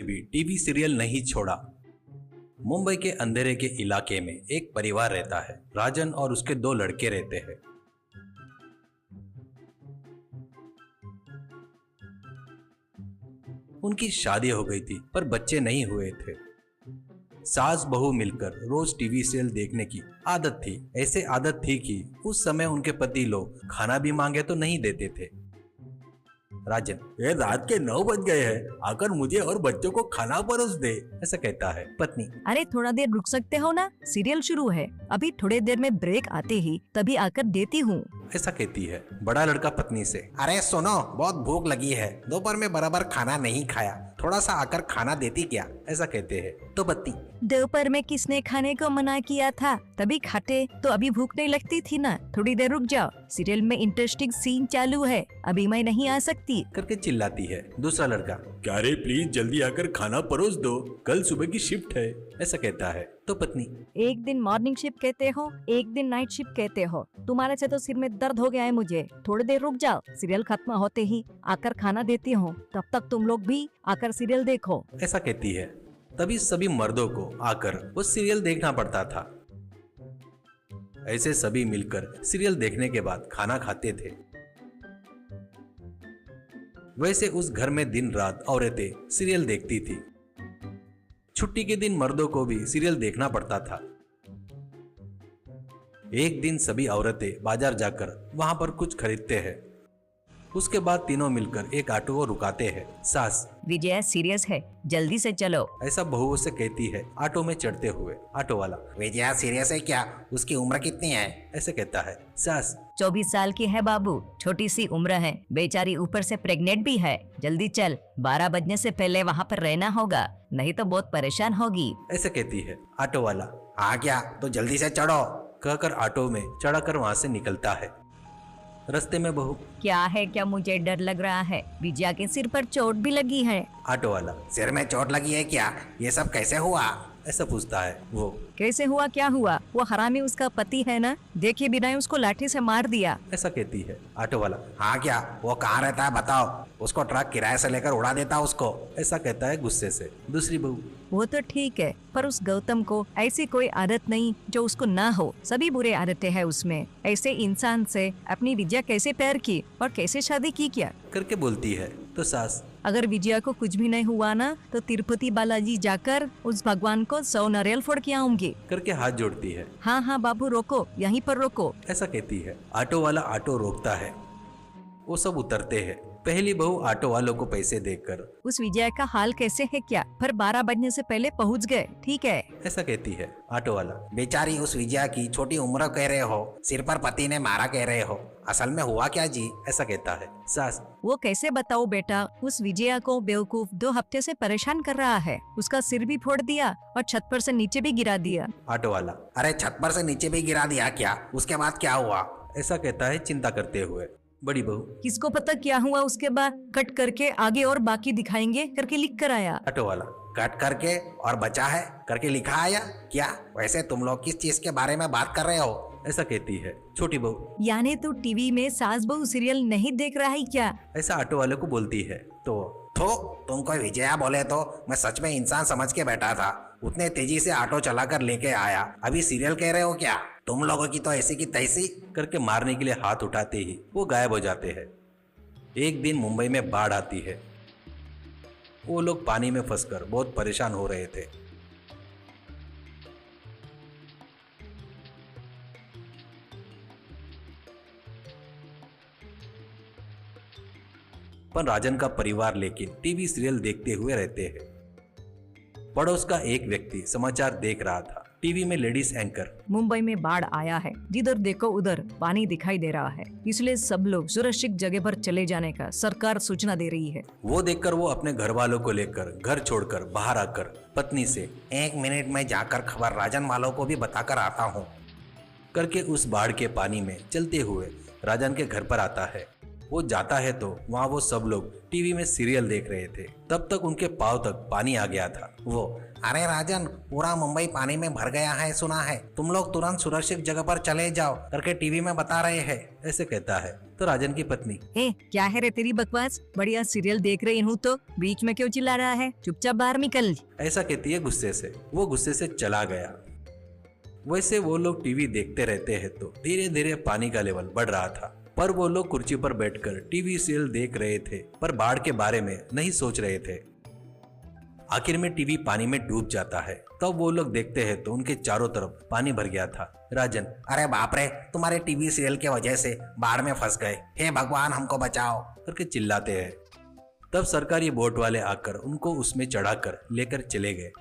भी TV serial नहीं छोड़ा। मुंबई के अंधेरे के इलाके में एक परिवार रहता है। राजन और उसके 2 लड़के रहते हैं। उनकी शादी हो गई थी पर बच्चे नहीं हुए थे। सास बहू मिलकर रोज टीवी सीरियल देखने की आदत थी। ऐसे आदत थी कि उस समय उनके पति लोग खाना भी मांगे तो नहीं देते थे। राजन, ये रात के 9 बज गए हैं, आकर मुझे और बच्चों को खाना परोस दे, ऐसा कहता है। पत्नी, अरे थोड़ा देर रुक सकते हो ना, सीरियल शुरू है, अभी थोड़ी देर में ब्रेक आते ही तभी आकर देती हूँ, ऐसा कहती है। बड़ा लड़का पत्नी से, अरे सुनो, बहुत भूख लगी है, दोपहर में बराबर खाना नहीं खाया, थोड़ा सा आकर खाना देती क्या, ऐसा कहते हैं। तो पत्नी, दोपहर में किसने खाने को मना किया था, तभी खाते तो अभी भूख नहीं लगती थी ना, थोड़ी देर रुक जाओ, सीरियल में इंटरेस्टिंग सीन चालू है, अभी मैं नहीं आ सकती, करके चिल्लाती है। दूसरा लड़का, क्या रे प्लीज जल्दी आकर खाना परोस दो, कल सुबह की शिफ्ट है, ऐसा कहता है। तो पत्नी, एक दिन मॉर्निंग शिफ्ट कहते हो, एक दिन नाइट शिफ्ट कहते हो, तुम्हारे से तो सिर में दर्द हो गया है मुझे, थोड़ी देर रुक जाओ, सीरियल खत्म होते ही आकर खाना देती हूँ, तब तक तुम लोग भी आकर सीरियल देखो, ऐसा कहती है। तभी सभी मर्दों को आकर वो सीरियल देखना पड़ता था। ऐसे सभी मिलकर सीरियल देखने के बाद खाना खाते थे। वैसे उस घर में दिन रात औरतें सीरियल देखती थी। छुट्टी के दिन मर्दों को भी सीरियल देखना पड़ता था। एक दिन सभी औरतें बाजार जाकर वहां पर कुछ खरीदते हैं। उसके बाद तीनों मिलकर एक ऑटो को रुकाते हैं। सास, विजया सीरियस है, जल्दी से चलो, ऐसा बहुओं से कहती है ऑटो में चढ़ते हुए। ऑटो वाला, विजया सीरियस है क्या, उसकी उम्र कितनी है, ऐसे कहता है। सास, 24 साल की है बाबू, छोटी सी उम्र है, बेचारी ऊपर से प्रेग्नेंट भी है, जल्दी चल, 12 बजने से पहले वहाँ पर रहना होगा, नहीं तो बहुत परेशान होगी, ऐसे कहती है। ऑटो वाला, आ गया तो जल्दी से चढ़ो, कहकर ऑटो में चढ़ाकर वहाँ से निकलता है। रास्ते में बहू, क्या है क्या, मुझे डर लग रहा है, विजया के सिर पर चोट भी लगी है, ऑटो वाला, सिर में चोट लगी है क्या, ये सब कैसे हुआ, ऐसा पूछता है। वो, कैसे हुआ क्या हुआ, वो हरामी उसका पति है ना, देखे बिना ही उसको लाठी से मार दिया, ऐसा कहती है। ऑटो वाला, हाँ क्या, वो कहाँ रहता है बताओ, उसको ट्रक किराए से लेकर उड़ा देता उसको, ऐसा कहता है गुस्से से। दूसरी बहू, वो तो ठीक है, पर उस गौतम को ऐसी कोई आदत नहीं जो उसको ना हो, सभी बुरे आदतें हैं उसमें, ऐसे इंसान से अपनी विजया कैसे प्यार की और कैसे शादी की क्या, करके बोलती है। तो सास, अगर विजया को कुछ भी नहीं हुआ ना तो तिरुपति बालाजी जाकर उस भगवान को 100 नारियल फोड़ के आऊंगी, करके हाथ जोड़ती है। हाँ हाँ बाबू रोको, यहीं पर रोको, ऐसा कहती है। ऑटो वाला ऑटो रोकता है। वो सब उतरते हैं। पहली बहू ऑटो वालों को पैसे देकर, उस विजया का हाल कैसे है क्या, पर 12 बजने से पहले पहुंच गए, ठीक है, ऐसा कहती है। ऑटो वाला, बेचारी उस विजया की छोटी उम्र कह रहे हो, सिर पर पति ने मारा कह रहे हो, असल में हुआ क्या जी, ऐसा कहता है। सास, वो कैसे बताओ बेटा, उस विजया को बेवकूफ 2 हफ्ते से परेशान कर रहा है, उसका सिर भी फोड़ दिया और छत पर से नीचे भी गिरा दिया, ऑटो वाला, अरे छत पर से नीचे भी गिरा दिया क्या, उसके बाद क्या हुआ, ऐसा कहता है चिंता करते हुए। बड़ी बहू, किसको पता क्या हुआ उसके बाद, कट करके आगे और बाकी दिखाएंगे करके लिख कर आया, ऑटो वाला, कट करके और बचा है करके लिखा आया क्या, वैसे तुम लोग किस चीज के बारे में बात कर रहे हो, ऐसा कहती है। छोटी बहू, यानी तू टीवी में सास बहू सीरियल नहीं देख रहा है क्या, ऐसा ऑटो वाले को बोलती है। तो तुम कोई विजया बोले तो मैं सच में इंसान समझ के बैठा था, उतने तेजी से ऑटो चलाकर लेके आया, अभी सीरियल कह रहे हो क्या, तुम लोगों की तो ऐसी की तैसी, करके मारने के लिए हाथ उठाते ही वो गायब हो जाते हैं। एक दिन मुंबई में बाढ़ आती है। वो लोग पानी में फंसकर बहुत परेशान हो रहे थे। पर राजन का परिवार लेकिन टीवी सीरियल देखते हुए रहते हैं। पड़ोस का एक व्यक्ति समाचार देख रहा था। टीवी में लेडीज एंकर, मुंबई में बाढ़ आया है, जिधर देखो उधर पानी दिखाई दे रहा है, इसलिए सब लोग सुरक्षित जगह पर चले जाने का सरकार सूचना दे रही है। वो देखकर वो अपने घर वालों को लेकर घर छोड़कर बाहर आकर पत्नी से, 1 मिनट में जाकर खबर राजन वालों को भी बताकर आता हूँ, करके उस बाढ़ के पानी में चलते हुए राजन के घर पर आता है। वो जाता है तो वहाँ वो सब लोग टीवी में सीरियल देख रहे थे। तब तक उनके पाँव तक पानी आ गया था। वो, अरे राजन, पूरा मुंबई पानी में भर गया है सुना है, तुम लोग तुरंत सुरक्षित जगह पर चले जाओ करके टीवी में बता रहे हैं। ऐसे कहता है तो राजन की पत्नी, ए क्या है रे तेरी बकवास, बढ़िया सीरियल देख रही हूँ तो बीच में क्यों चिल्ला रहा है, चुपचाप बाहर निकल। ऐसा कहती है गुस्से से। वो गुस्से से चला गया। वैसे वो लोग टीवी देखते रहते हैं तो धीरे धीरे पानी का लेवल बढ़ रहा था। पर वो लोग कुर्सी पर बैठकर टीवी सीरियल देख रहे थे, पर बाढ़ के बारे में नहीं सोच रहे थे। आखिर में टीवी पानी में डूब जाता है। तब वो लोग देखते हैं तो उनके चारों तरफ पानी भर गया था। राजन, अरे बाप रे, तुम्हारे टीवी सीरियल के वजह से बाढ़ में फंस गए, हे भगवान हमको बचाओ करके चिल्लाते हैं। तब सरकारी बोट वाले आकर उनको उसमें चढ़ाकर लेकर चले गए।